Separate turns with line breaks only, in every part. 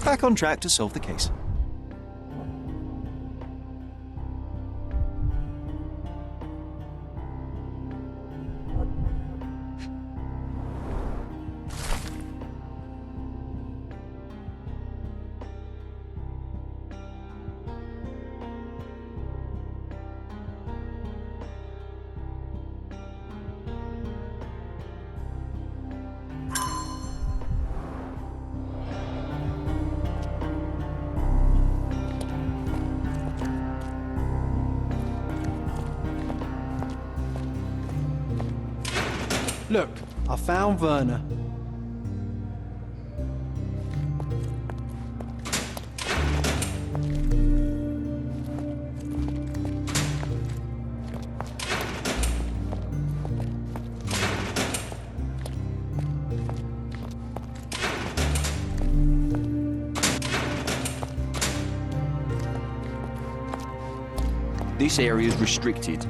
Back on track to solve the case.
Look, I found Werner.
This area is restricted.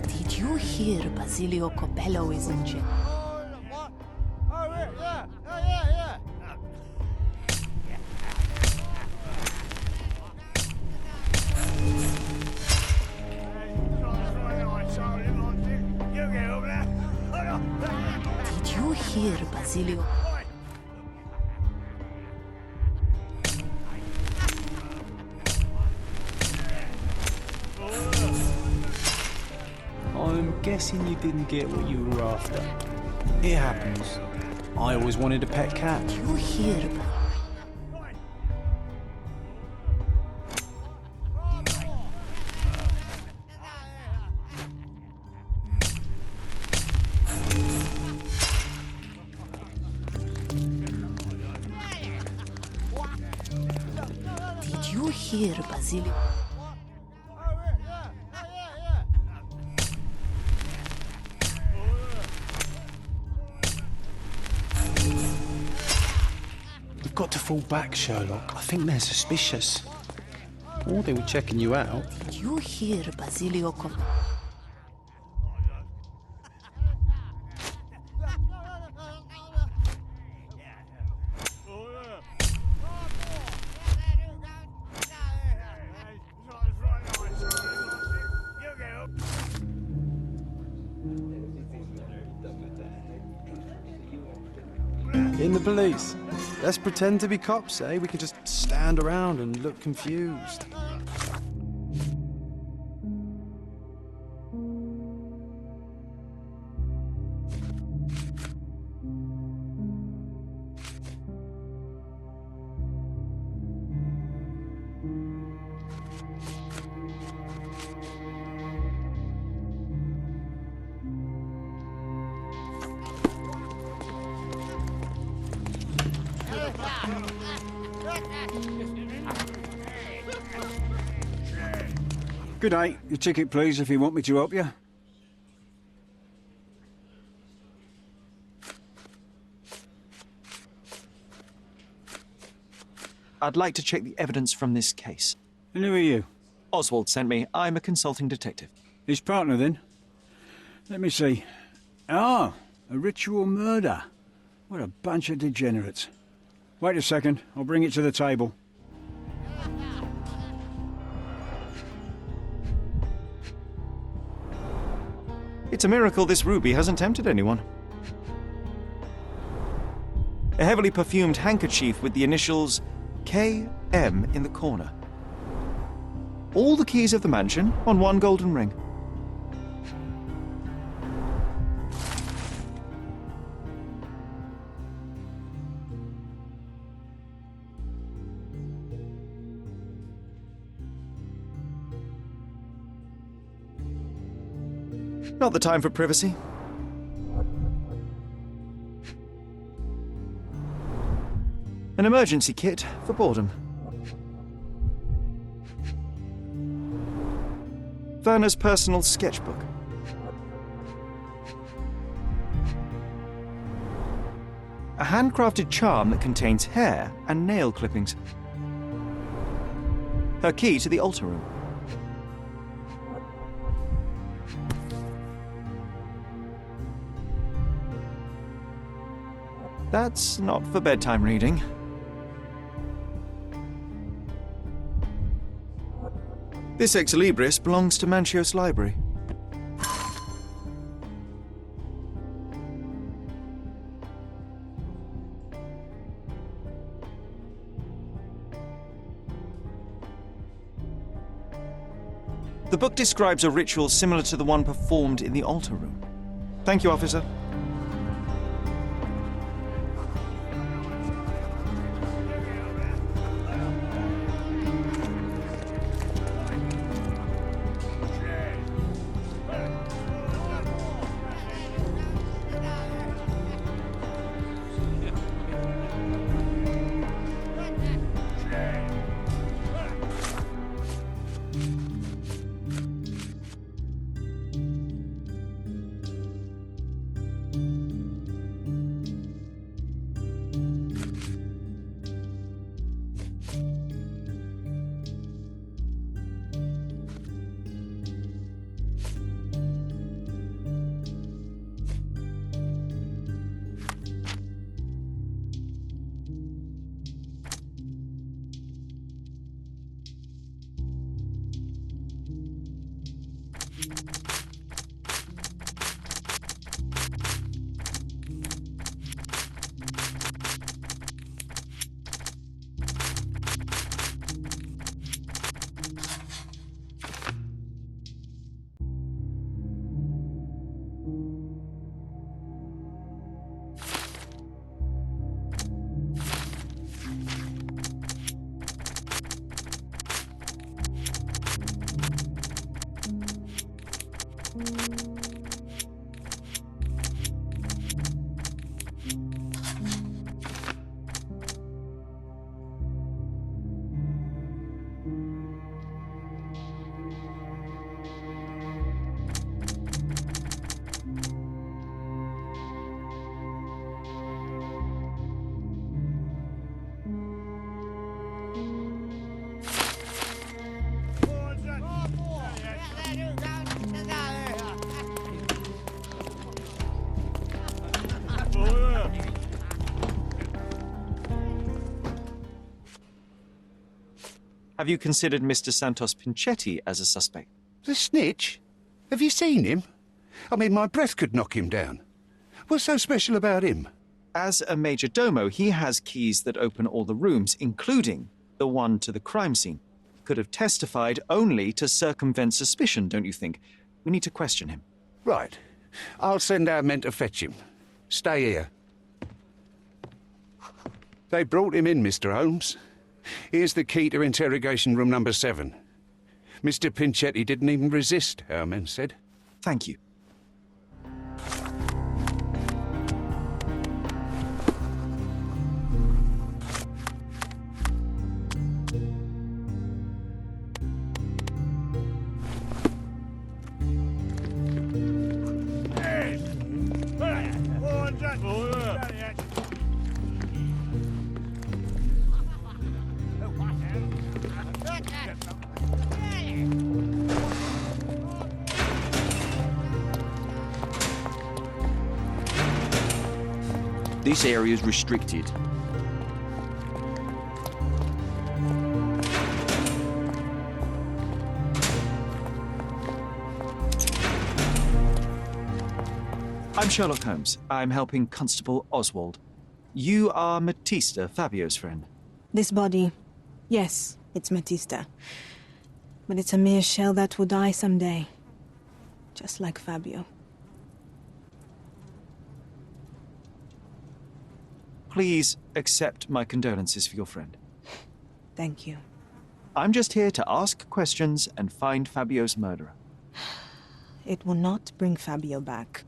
Did you hear Basilio Copello is in jail? Did you hear Basilio?
I'm guessing you didn't get what you were after. It happens. I always wanted a pet cat.
Did you hear? Did you hear Basilio?
You've got to fall back, Sherlock. I think they're suspicious. Or they were checking you out.
Did you hear Basilio Copello?
In the police. Let's pretend to be cops, eh? We can just stand around and look confused.
Good night. Your ticket, please, if you want me to help you.
I'd like to check the evidence from this case.
And who are you?
Oswald sent me. I'm a consulting detective.
His partner, then? Let me see. Ah, a ritual murder. What a bunch of degenerates. Wait a second, I'll bring it to the table.
It's a miracle this ruby hasn't tempted anyone. A heavily perfumed handkerchief with the initials KM in the corner. All the keys of the mansion on one golden ring. Not the time for privacy. An emergency kit for boredom. Werner's personal sketchbook. A handcrafted charm that contains hair and nail clippings. Her key to the altar room. That's not for bedtime reading. This ex libris belongs to Manchios Library. The book describes a ritual similar to the one performed in the altar room. Thank you, officer. Have you considered Mr. Santos Pinchetti as a suspect?
The snitch? Have you seen him? I mean, my breath could knock him down. What's so special about him?
As a major domo, he has keys that open all the rooms, including the one to the crime scene. Could have testified only to circumvent suspicion, don't you think? We need to question him.
Right. I'll send our men to fetch him. Stay here. They brought him in, Mr. Holmes. Here's the key to interrogation room number 7. Mr. Pinchetti didn't even resist, our men said.
Thank you.
This area is restricted.
I'm Sherlock Holmes. I'm helping Constable Oswald. You are Matista, Fabio's friend.
This body, yes, it's Matista. But it's a mere shell that will die someday. Just like Fabio.
Please accept my condolences for your friend.
Thank you.
I'm just here to ask questions and find Fabio's murderer.
It will not bring Fabio back.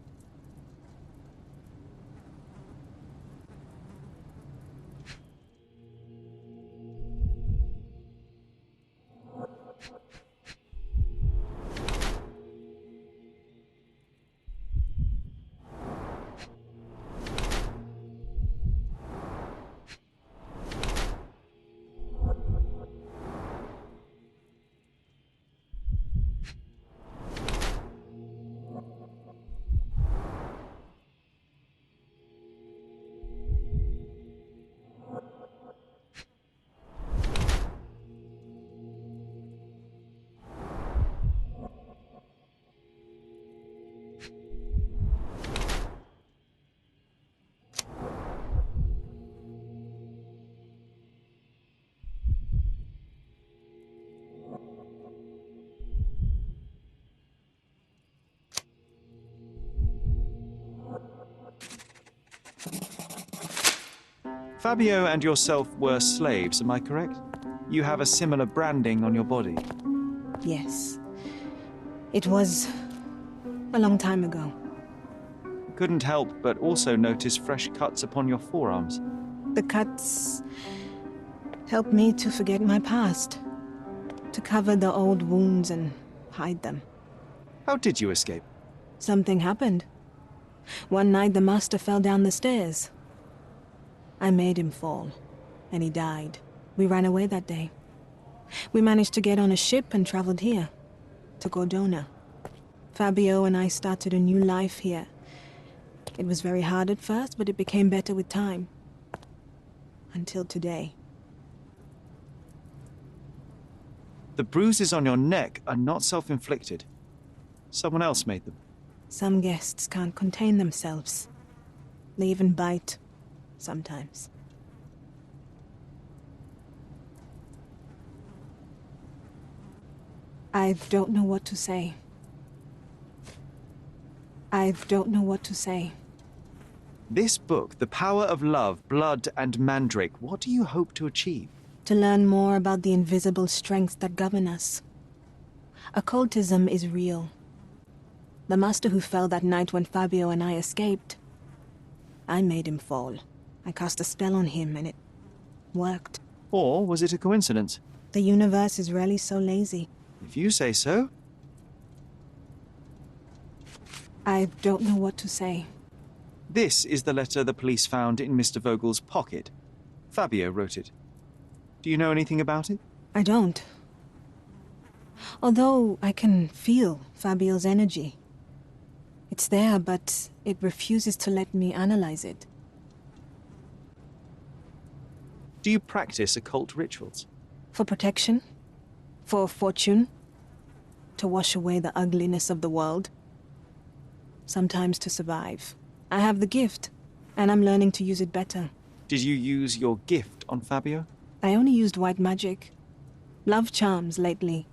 Fabio and yourself were slaves, am I correct? You have a similar branding on your body.
Yes. It was a long time ago.
Couldn't help but also notice fresh cuts upon your forearms.
The cuts helped me to forget my past, to cover the old wounds and hide them.
How did you escape?
Something happened. One night the master fell down the stairs. I made him fall, and he died. We ran away that day. We managed to get on a ship and traveled here, to Gordona. Fabio and I started a new life here. It was very hard at first, but it became better with time. Until today.
The bruises on your neck are not self-inflicted. Someone else made them.
Some guests can't contain themselves. They even bite, sometimes. I don't know what to say. I don't know what to say.
This book, The Power of Love, Blood, and Mandrake, what do you hope to achieve?
To learn more about the invisible strengths that govern us. Occultism is real. The master who fell that night when Fabio and I escaped, I made him fall. I cast a spell on him and it worked.
Or was it a coincidence?
The universe is rarely so lazy.
If you say so.
I don't know what to say.
This is the letter the police found in Mr. Vogel's pocket. Fabio wrote it. Do you know anything about it?
I don't. Although I can feel Fabio's energy. It's there, but it refuses to let me analyze it.
Do you practice occult rituals?
For protection? For fortune? To wash away the ugliness of the world? Sometimes to survive. I have the gift, and I'm learning to use it better.
Did you use your gift on Fabio?
I only used white magic. Love charms lately.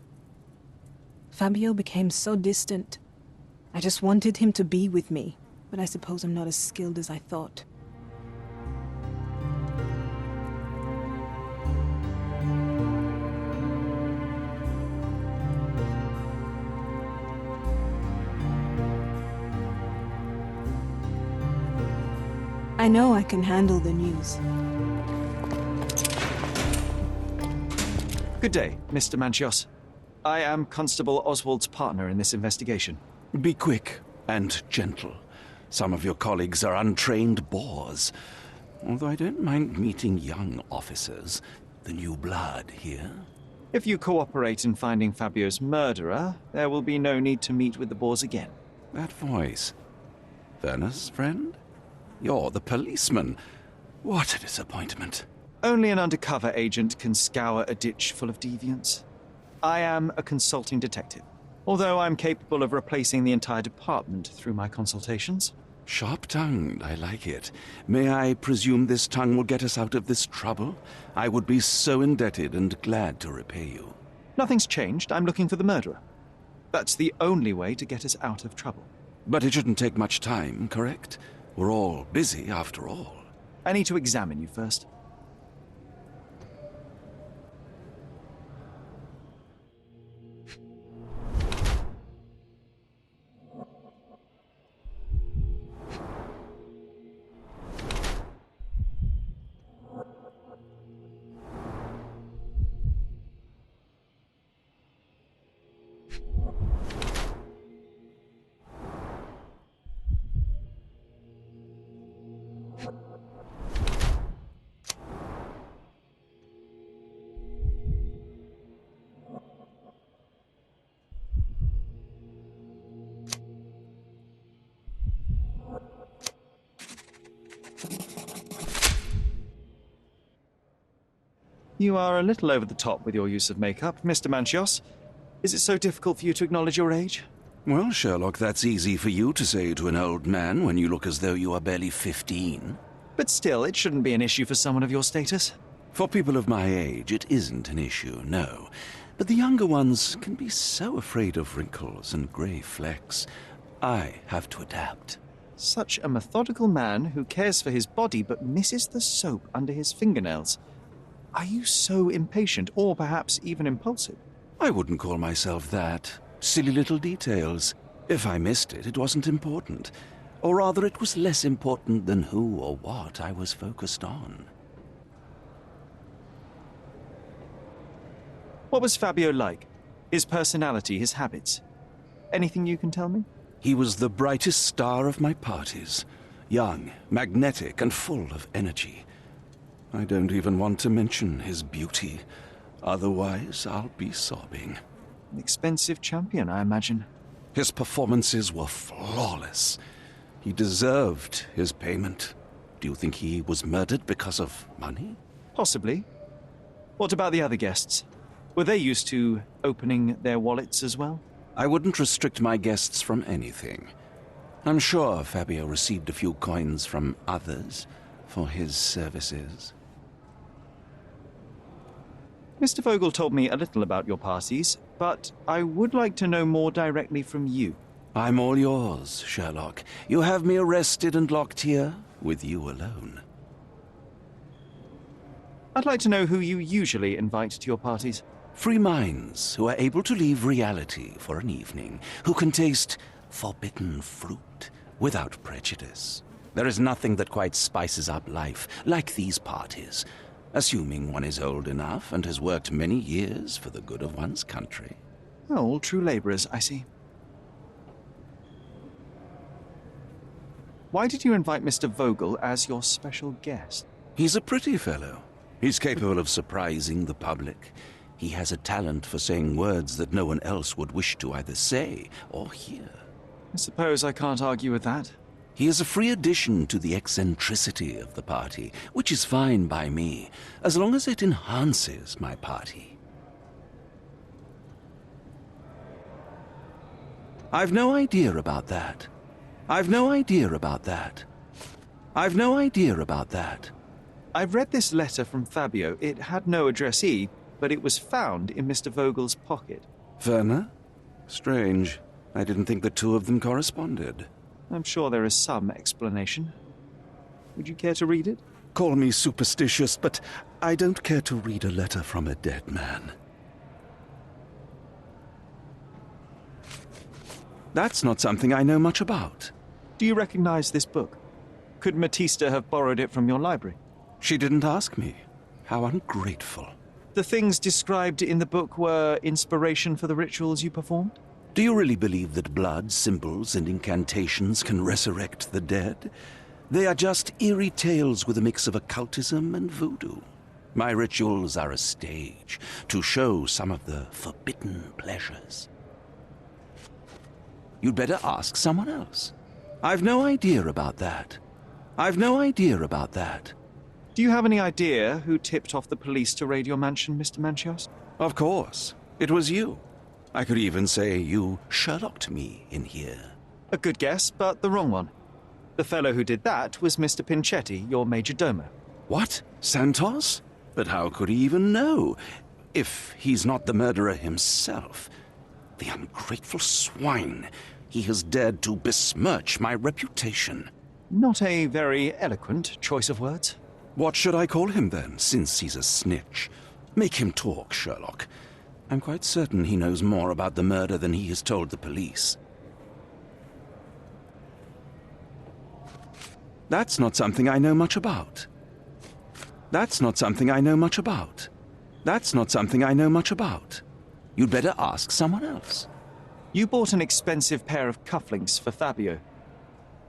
Fabio became so distant. I just wanted him to be with me, but I suppose I'm not as skilled as I thought. I know I can handle the news.
Good day, Mr. Manchios. I am Constable Oswald's partner in this investigation.
Be quick and gentle. Some of your colleagues are untrained boors. Although I don't mind meeting young officers. The new blood here.
If you cooperate in finding Fabio's murderer, there will be no need to meet with the Boers again.
That voice. Werner's friend? You're the policeman. What a disappointment.
Only an undercover agent can scour a ditch full of deviants. I am a consulting detective, although I'm capable of replacing the entire department through my consultations.
Sharp-tongued, I like it. May I presume this tongue will get us out of this trouble? I would be so indebted and glad to repay you.
Nothing's changed. I'm looking for the murderer. That's the only way to get us out of trouble.
But it shouldn't take much time, correct? We're all busy, after all.
I need to examine you first. You are a little over the top with your use of makeup, Mr. Manchios. Is it so difficult for you to acknowledge your age?
Well, Sherlock, that's easy for you to say to an old man when you look as though you are barely 15.
But still, it shouldn't be an issue for someone of your status.
For people of my age, it isn't an issue, no. But the younger ones can be so afraid of wrinkles and grey flecks. I have to adapt.
Such a methodical man who cares for his body but misses the soap under his fingernails. Are you so impatient, or perhaps even impulsive?
I wouldn't call myself that. Silly little details. If I missed it, it wasn't important. Or rather, it was less important than who or what I was focused on.
What was Fabio like? His personality, his habits? Anything you can tell me?
He was the brightest star of my parties. Young, magnetic, and full of energy. I don't even want to mention his beauty. Otherwise, I'll be sobbing.
An expensive champion, I imagine.
His performances were flawless. He deserved his payment. Do you think he was murdered because of money?
Possibly. What about the other guests? Were they used to opening their wallets as well?
I wouldn't restrict my guests from anything. I'm sure Fabio received a few coins from others for his services.
Mr. Vogel told me a little about your parties, but I would like to know more directly from you.
I'm all yours, Sherlock. You have me arrested and locked here with you alone.
I'd like to know who you usually invite to your parties.
Free minds who are able to leave reality for an evening, who can taste forbidden fruit without prejudice. There is nothing that quite spices up life like these parties, assuming one is old enough and has worked many years for the good of one's country.
Oh, all true laborers, I see. Why did you invite Mr. Vogel as your special guest?
He's a pretty fellow. He's capable of surprising the public. He has a talent for saying words that no one else would wish to either say or hear.
I suppose I can't argue with that.
He is a free addition to the eccentricity of the party, which is fine by me, as long as it enhances my party. I've no idea about that. I've no idea about that. I've no idea about that.
I've read this letter from Fabio. It had no addressee, but it was found in Mr. Vogel's pocket.
Werner? Strange. I didn't think the two of them corresponded.
I'm sure there is some explanation. Would you care to read it?
Call me superstitious, but I don't care to read a letter from a dead man. That's not something I know much about.
Do you recognize this book? Could Matista have borrowed it from your library?
She didn't ask me. How ungrateful.
The things described in the book were inspiration for the rituals you performed?
Do you really believe that blood, symbols, and incantations can resurrect the dead? They are just eerie tales with a mix of occultism and voodoo. My rituals are a stage to show some of the forbidden pleasures. You'd better ask someone else. I've no idea about that. I've no idea about that.
Do you have any idea who tipped off the police to raid your mansion, Mr. Manchios?
Of course. It was you. I could even say you Sherlocked me in here.
A good guess, but the wrong one. The fellow who did that was Mr. Pinchetti, your major domo.
What? Santos? But how could he even know? If he's not the murderer himself. The ungrateful swine. He has dared to besmirch my reputation.
Not a very eloquent choice of words.
What should I call him then, since he's a snitch? Make him talk, Sherlock. I'm quite certain he knows more about the murder than he has told the police. That's not something I know much about. That's not something I know much about. That's not something I know much about. You'd better ask someone else.
You bought an expensive pair of cufflinks for Fabio.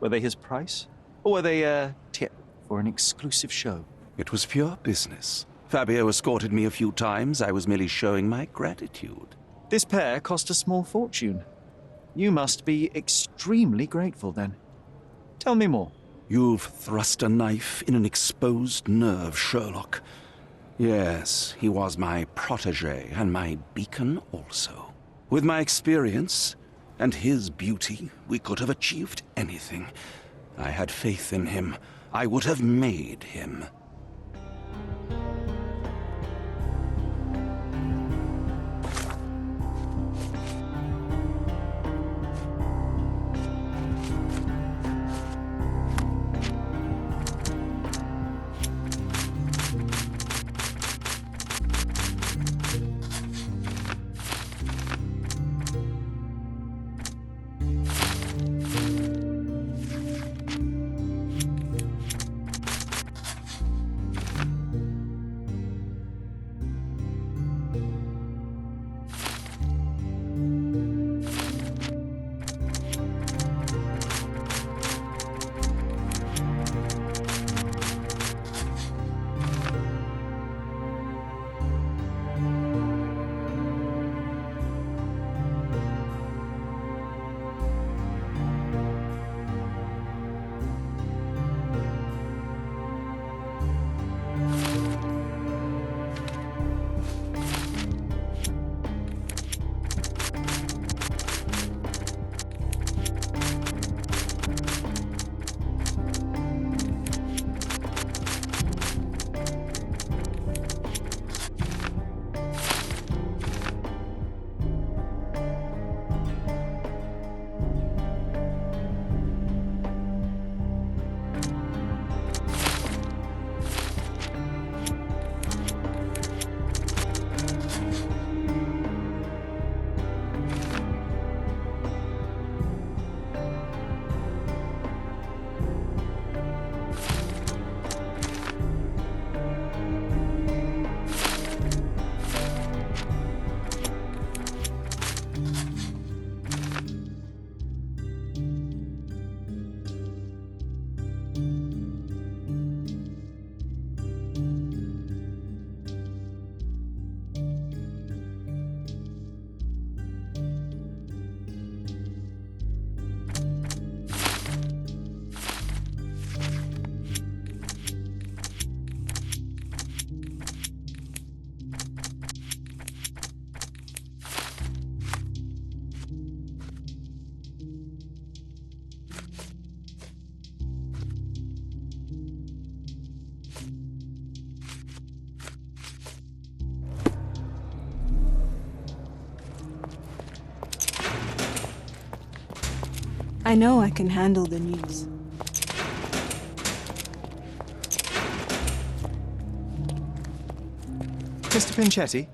Were they his price? Or were they a tip for an exclusive show?
It was pure business. Fabio escorted me a few times. I was merely showing my gratitude.
This pair cost a small fortune. You must be extremely grateful then. Tell me more.
You've thrust a knife in an exposed nerve, Sherlock. Yes, he was my protégé and my beacon also. With my experience and his beauty, we could have achieved anything. I had faith in him. I would have made him.
I know I can handle the news.
Mr. Pinchetti,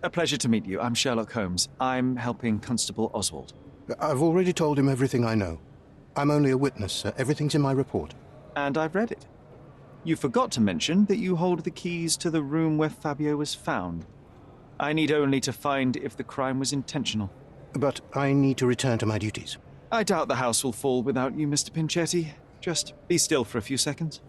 a pleasure to meet you. I'm Sherlock Holmes. I'm helping Constable Oswald.
I've already told him everything I know. I'm only a witness, sir. Everything's in my report.
And I've read it. You forgot to mention that you hold the keys to the room where Fabio was found. I need only to find if the crime was intentional.
But I need to return to my duties.
I doubt the house will fall without you, Mr. Pinchetti. Just be still for a few seconds.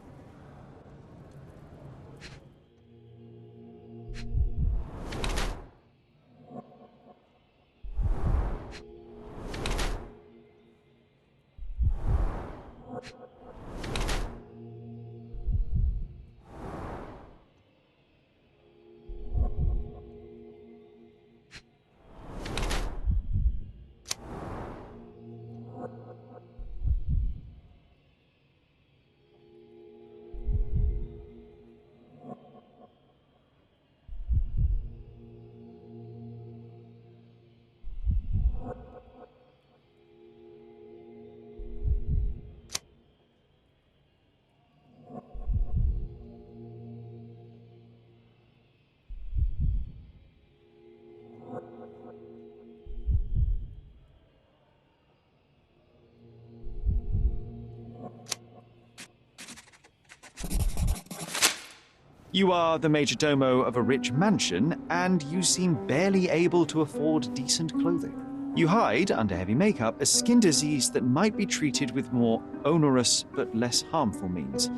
You are the major domo of a rich mansion, and you seem barely able to afford decent clothing. You hide under heavy makeup a skin disease that might be treated with more onerous but less harmful means.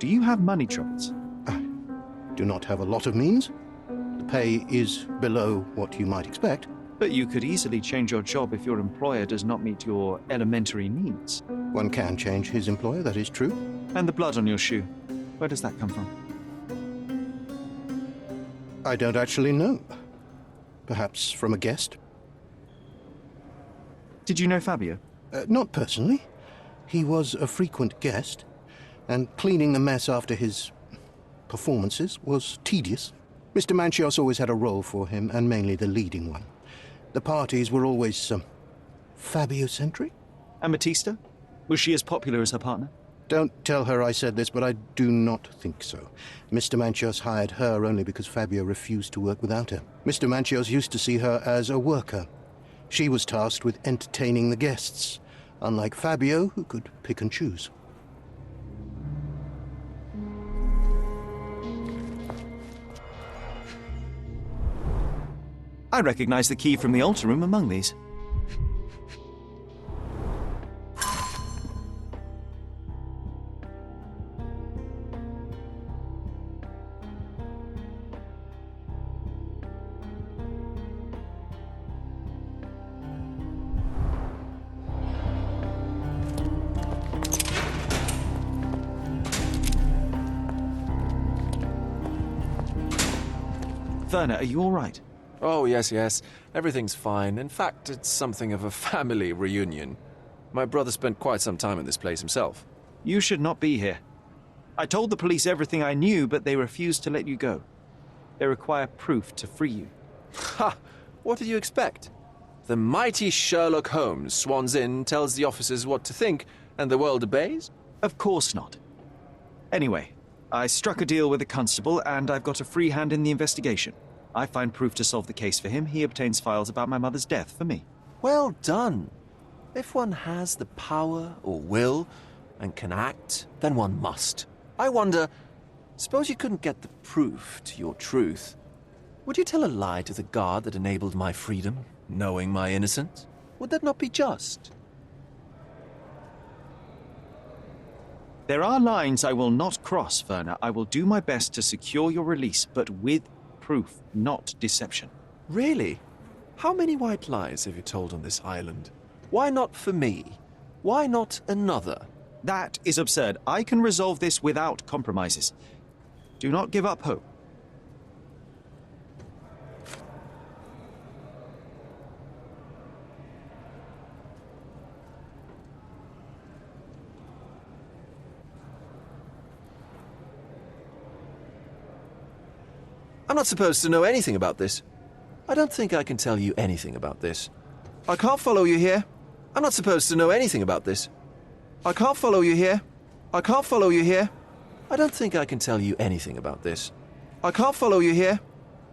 Do you have money troubles?
I do not have a lot of means. The pay is below what you might expect.
But you could easily change your job if your employer does not meet your elementary needs.
One can change his employer, that is true.
And the blood on your shoe, where does that come from?
I don't actually know. Perhaps from a guest?
Did you know Fabio?
Not personally. He was a frequent guest, and cleaning the mess after his performances was tedious. Mr. Manchios always had a role for him, and mainly the leading one. The parties were always, Fabio-centric?
And Batista? Was she as popular as her partner?
Don't tell her I said this, but I do not think so. Mr. Manchios hired her only because Fabio refused to work without her. Mr. Manchios used to see her as a worker. She was tasked with entertaining the guests, unlike Fabio, who could pick and choose.
I recognize the key from the altar room among these. Werner, are you all right?
Oh, yes. Everything's fine. In fact, it's something of a family reunion. My brother spent quite some time in this place himself.
You should not be here. I told the police everything I knew, but they refused to let you go. They require proof to free you.
Ha! What did you expect? The mighty Sherlock Holmes swans in, tells the officers what to think, and the world obeys?
Of course not. Anyway, I struck a deal with the constable, and I've got a free hand in the investigation. I find proof to solve the case for him. He obtains files about my mother's death for me.
Well done. If one has the power or will and can act, then one must. I wonder, suppose you couldn't get the proof to your truth. Would you tell a lie to the guard that enabled my freedom, knowing my innocence? Would that not be just?
There are lines I will not cross, Werner. I will do my best to secure your release, but with proof, not deception.
Really? How many white lies have you told on this island? Why not for me? Why not another?
That is absurd. I can resolve this without compromises. Do not give up hope.
I'm not supposed to know anything about this. I don't think I can tell you anything about this. I can't follow you here. I'm not supposed to know anything about this. I can't follow you here. I can't follow you here. I don't think I can tell you anything about this. I can't follow you here.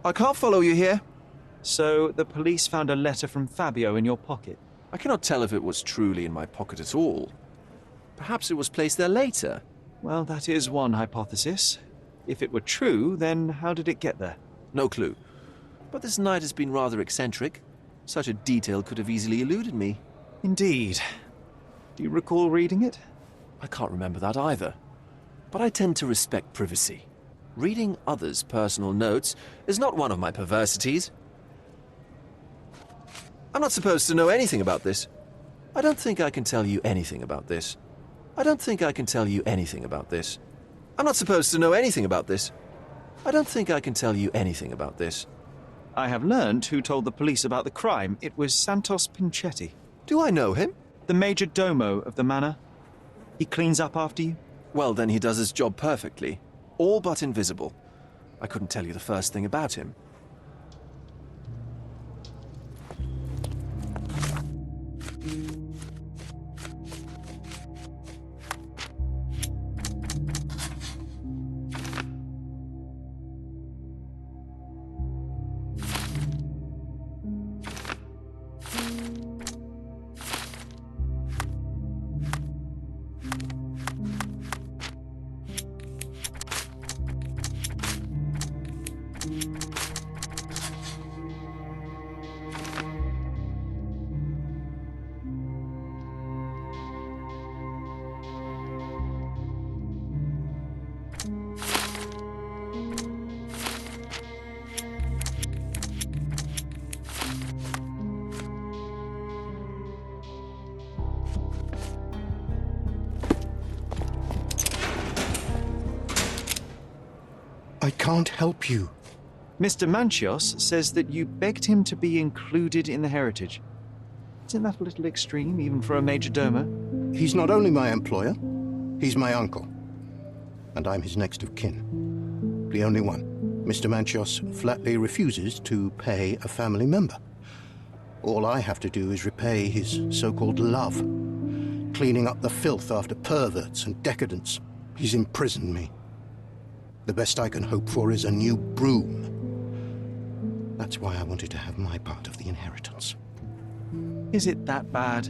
I can't follow you here.
So the police found a letter from Fabio in your pocket.
I cannot tell if it was truly in my pocket at all. Perhaps it was placed there later.
Well, that is one hypothesis. If it were true, then how did it get there?
No clue. But this night has been rather eccentric. Such a detail could have easily eluded me.
Indeed. Do you recall reading it?
I can't remember that either. But I tend to respect privacy. Reading others' personal notes is not one of my perversities. I'm not supposed to know anything about this. I don't think I can tell you anything about this. I don't think I can tell you anything about this. I'm not supposed to know anything about this. I don't think I can tell you anything about this.
I have learned who told the police about the crime. It was Santos Pinchetti,
Do I know him?
the major domo of the manor. He cleans up after you?
Well, then he does his job perfectly. All but invisible. I couldn't tell you the first thing about him.
I can't help you.
Mr. Manchios says that you begged him to be included in the heritage. Isn't that a little extreme, even for a major domo?
He's not only my employer, he's my uncle. And I'm his next of kin. The only one. Mr. Manchios flatly refuses to pay a family member. All I have to do is repay his so-called love, cleaning up the filth after perverts and decadents. He's imprisoned me. The best I can hope for is a new broom. That's why I wanted to have my part of the inheritance.
Is it that bad?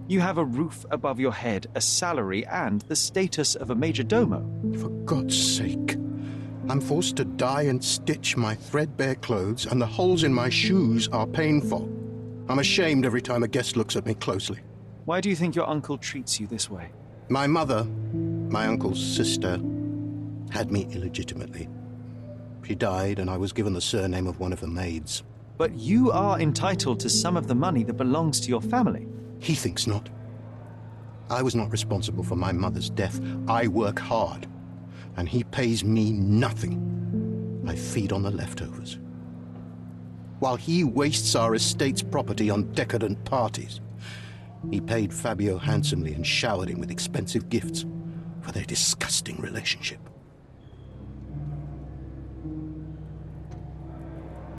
You have a roof above your head, a salary, and the status of a major domo.
For God's sake. I'm forced to dye and stitch my threadbare clothes, and the holes in my shoes are painful. I'm ashamed every time a guest looks at me closely.
Why do you think your uncle treats you this way?
My mother, my uncle's sister, had me illegitimately. She died, and I was given the surname of one of the maids.
But you are entitled to some of the money that belongs to your family.
He thinks not. I was not responsible for my mother's death. I work hard, and he pays me nothing. I feed on the leftovers. While he wastes our estate's property on decadent parties, he paid Fabio handsomely and showered him with expensive gifts for their disgusting relationship.